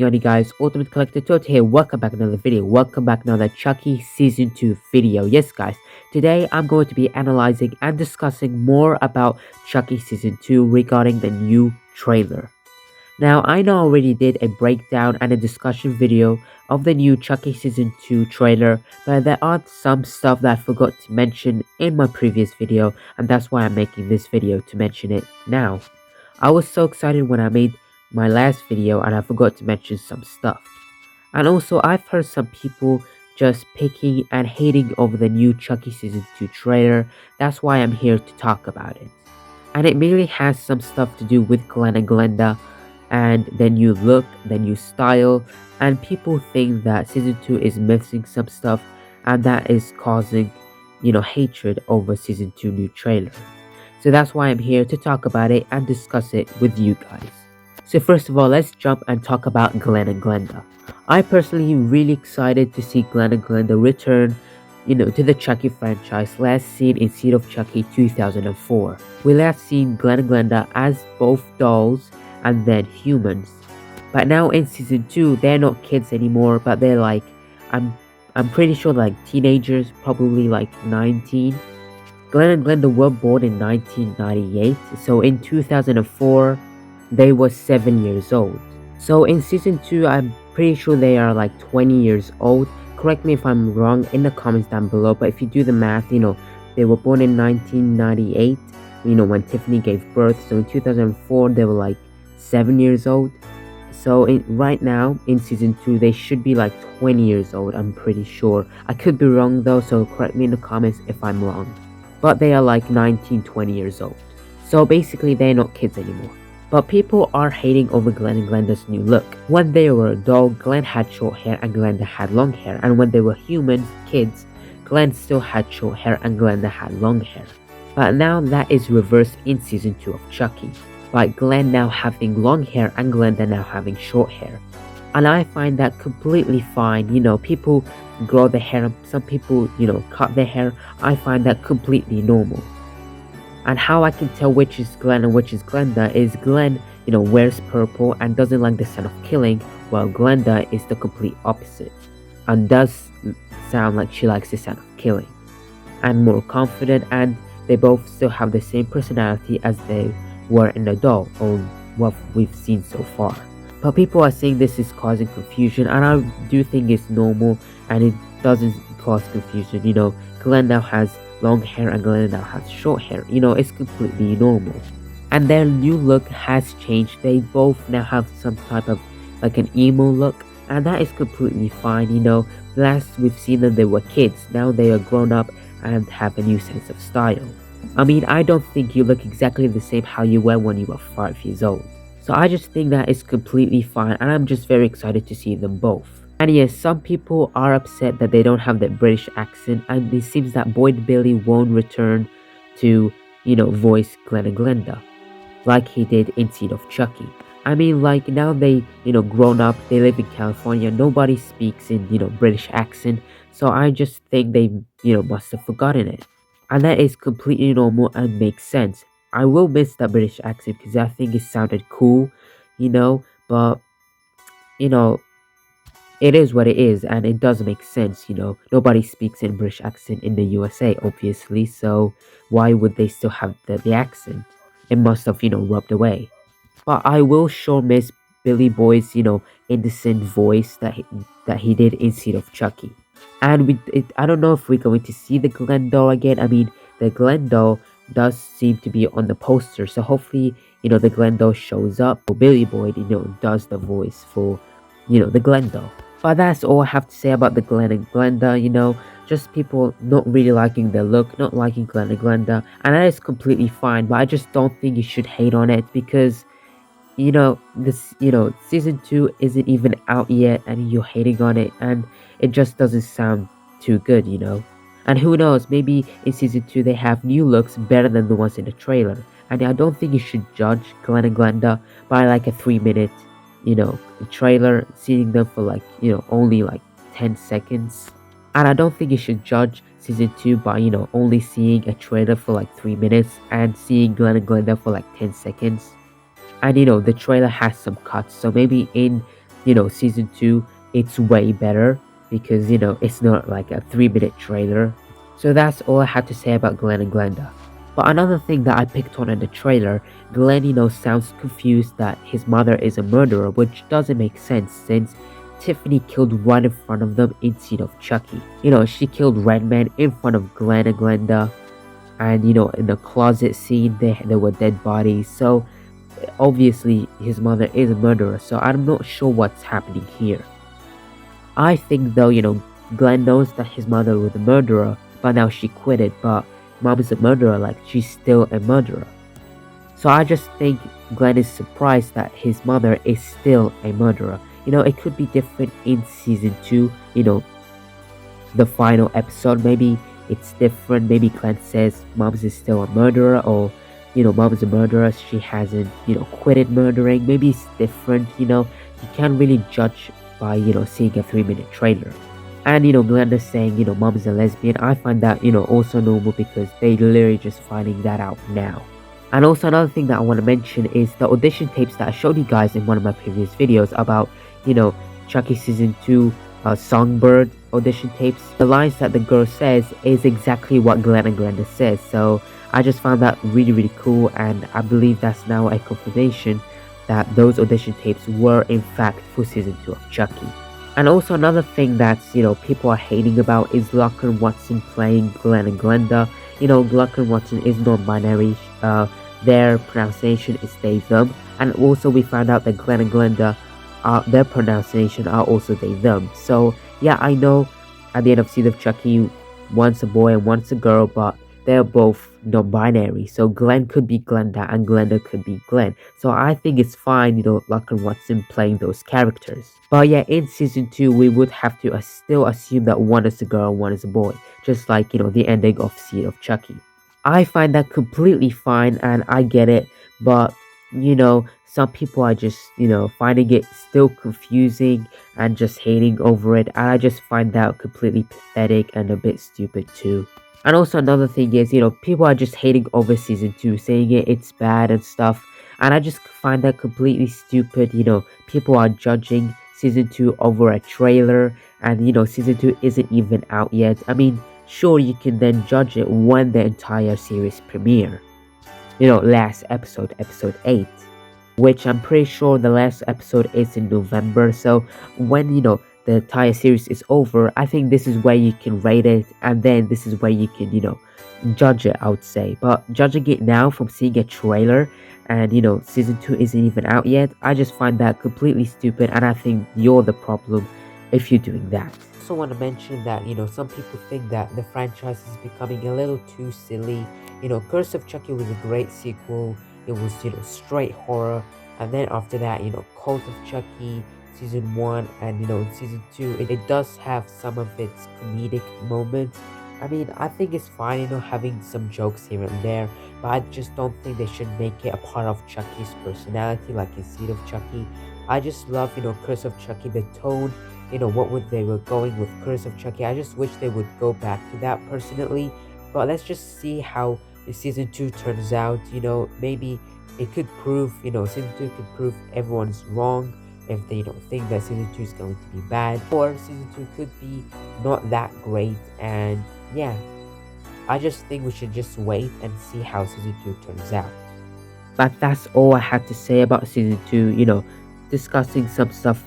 going on, you guys? Ultimate Collector Toto here. Welcome back to another video. Welcome back to another Chucky Season 2 video. Yes, guys. Today, I'm going to be analyzing and discussing more about Chucky Season 2 regarding the new trailer. Now, I know I already did a breakdown and a discussion video of the new Chucky Season 2 trailer, but there are some stuff that I forgot to mention in my previous video, and that's why I'm making this video to mention it now. I was so excited when I made my last video and I forgot to mention some stuff. And also, I've heard some people just picking and hating over the new Chucky Season 2 trailer. That's why I'm here to talk about it. And it mainly has some stuff to do with Glen and Glenda and the new look, the new style, and people think that Season 2 is missing some stuff and that is causing, hatred over Season 2 new trailer. So that's why I'm here to talk about it and discuss it with you guys. So first of all, let's jump and talk about Glen and Glenda. I personally am really excited to see Glen and Glenda return, to the Chucky franchise, last seen in Seed of Chucky 2004. We last seen Glen and Glenda as both dolls and then humans. But now in Season 2, they're not kids anymore, but they're like, I'm pretty sure like teenagers, probably like 19. Glen and Glenda were born in 1998, so in 2004, they were 7 years old. So in Season 2, I'm pretty sure they are like 20 years old. Correct me if I'm wrong in the comments down below, but if you do the math, they were born in 1998, when Tiffany gave birth. So in 2004, they were like 7 years old. So right now, in Season 2, they should be like 20 years old, I'm pretty sure. I could be wrong though, so correct me in the comments if I'm wrong. But they are like 19, 20 years old. So basically, they're not kids anymore. But people are hating over Glen and Glenda's new look. When they were a doll, Glen had short hair and Glenda had long hair. And when they were humans, kids, Glen still had short hair and Glenda had long hair. But now that is reversed in Season 2 of Chucky, by Glen now having long hair and Glenda now having short hair. And I find that completely fine. People grow their hair, some people, cut their hair. I find that completely normal. And how I can tell which is Glen and which is Glenda is Glen, wears purple and doesn't like the scent of killing, while Glenda is the complete opposite and does sound like she likes the scent of killing and more confident, and they both still have the same personality as they were in the doll, or what we've seen so far. But people are saying this is causing confusion, and I do think it's normal and it doesn't cause confusion. Glen now has long hair and Glenda now has short hair. It's completely normal. And their new look has changed. They both now have some type of like an emo look, and that is completely fine. Last we've seen them, they were kids. Now they are grown up and have a new sense of style. I mean, I don't think you look exactly the same how you were when you were 5 years old. So I just think that is completely fine, and I'm just very excited to see them both. And yes, some people are upset that they don't have that British accent, and it seems that Boyd Billy won't return to, voice Glen and Glenda, like he did in Seed of Chucky. I mean, like, now they, grown up, they live in California, nobody speaks in, British accent, so I just think they, must have forgotten it. And that is completely normal and makes sense. I will miss that British accent because I think it sounded cool, but, it is what it is, and it does make sense. Nobody speaks in British accent in the USA, obviously, so why would they still have the accent? It must have, rubbed away. But I will sure miss Billy Boyd's, innocent voice that he did in Seed of Chucky. And I don't know if we're going to see the Glen doll again. I mean, the Glen doll does seem to be on the poster, so hopefully, the Glen doll shows up. Or Billy Boyd, does the voice for, the Glen doll. But that's all I have to say about the Glen and Glenda, just people not really liking their look, not liking Glen and Glenda, and that is completely fine, but I just don't think you should hate on it because, this, Season 2 isn't even out yet and you're hating on it, and it just doesn't sound too good, And who knows, maybe in Season 2 they have new looks better than the ones in the trailer, and I don't think you should judge Glen and Glenda by like a 3-minute trailer, seeing them for like, only like 10 seconds. And I don't think you should judge Season 2 by, only seeing a trailer for like 3 minutes and seeing Glen and Glenda for like 10 seconds. And the trailer has some cuts, so maybe in season 2, it's way better because it's not like a 3-minute trailer. So that's all I have to say about Glen and Glenda. But another thing that I picked on in the trailer, Glen sounds confused that his mother is a murderer, which doesn't make sense since Tiffany killed right in front of them instead of Chucky. She killed Redman in front of Glen and Glenda, and in the closet scene there were dead bodies. So obviously his mother is a murderer, so I'm not sure what's happening here. I think though, Glen knows that his mother was a murderer, but now she quit it, but mom is a murderer, like she's still a murderer. So I just think Glen is surprised that his mother is still a murderer. It could be different in season 2, the final episode. Maybe it's different. Maybe Glen says mom's is still a murderer, or mom's a murderer, she hasn't quitted murdering. Maybe it's different. You can't really judge by seeing a 3-minute trailer. And Glenda saying mom's a lesbian, I find that also normal because they literally just finding that out now. And also another thing that I want to mention is the audition tapes that I showed you guys in one of my previous videos about Chucky season 2 Songbird audition tapes. The lines that the girl says is exactly what Glen and Glenda says, so I just found that really cool, and I believe that's now a confirmation that those audition tapes were in fact for season 2 of Chucky. And also another thing that's people are hating about is Locke and Watson playing Glen and Glenda. Locke and Watson is non-binary, their pronunciation is they them, and also we found out that Glen and Glenda their pronunciation are also they them. So yeah, I know at the end of season of Chucky, one's a boy and one's a girl, but they're both non-binary, so Glen could be Glenda and Glenda could be Glen. So I think it's fine, Locke and Watson playing those characters. But yeah, in season 2 we would have to still assume that one is a girl and one is a boy, just like the ending of season of Chucky. I find that completely fine and I get it, but some people are just finding it still confusing and just hating over it, and I just find that completely pathetic and a bit stupid too. And also another thing is people are just hating over season 2, saying it's bad and stuff, and I just find that completely stupid. People are judging season 2 over a trailer, and season 2 isn't even out yet. I mean, sure, you can then judge it when the entire series premiere. Last episode 8, which I'm pretty sure the last episode is in November. So when the entire series is over, I think this is where you can rate it, and then this is where you can judge it, I would say. But judging it now from seeing a trailer and season 2 isn't even out yet, I just find that completely stupid, and I think you're the problem if you're doing that. I also want to mention that some people think that the franchise is becoming a little too silly. Curse of Chucky was a great sequel. It was straight horror, and then after that Cult of Chucky season 1, and in season 2 it does have some of its comedic moments. I mean, I think it's fine having some jokes here and there, but I just don't think they should make it a part of Chucky's personality like in Seed of Chucky. I just love Curse of Chucky, the tone, what they were going with Curse of Chucky. I just wish they would go back to that personally, but let's just see how the season 2 turns out. Maybe it could prove season 2 could prove everyone's wrong if they think that season 2 is going to be bad, or season 2 could be not that great. And yeah, I just think we should just wait and see how season 2 turns out. But that's all I had to say about season 2, discussing some stuff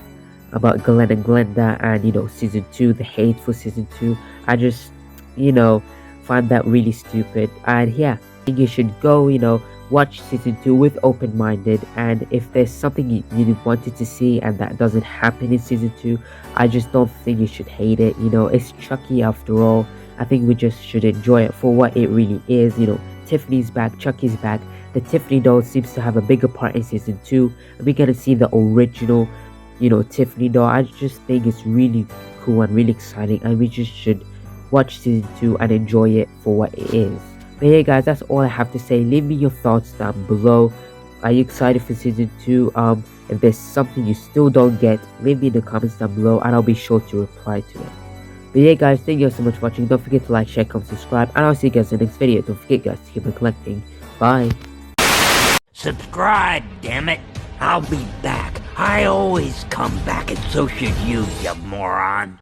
about Glen and Glenda and season 2, the hate for season 2. I just find that really stupid, and yeah, I think you should go watch season 2 with open-minded, and if there's something you wanted to see and that doesn't happen in season 2, I just don't think you should hate it. It's Chucky after all. I think we just should enjoy it for what it really is. Tiffany's back, Chucky's back. The Tiffany doll seems to have a bigger part in season 2, and we get to see the original Tiffany doll. I just think it's really cool and really exciting, and we just should watch season 2 and enjoy it for what it is. But yeah guys, that's all I have to say. Leave me your thoughts down below. Are you excited for season 2? If there's something you still don't get, leave me in the comments down below and I'll be sure to reply to it. But yeah guys, thank you so much for watching. Don't forget to like, share, comment, subscribe, and I'll see you guys in the next video. Don't forget guys to keep on collecting. Bye. Subscribe, damn it. I'll be back. I always come back, and so should you moron.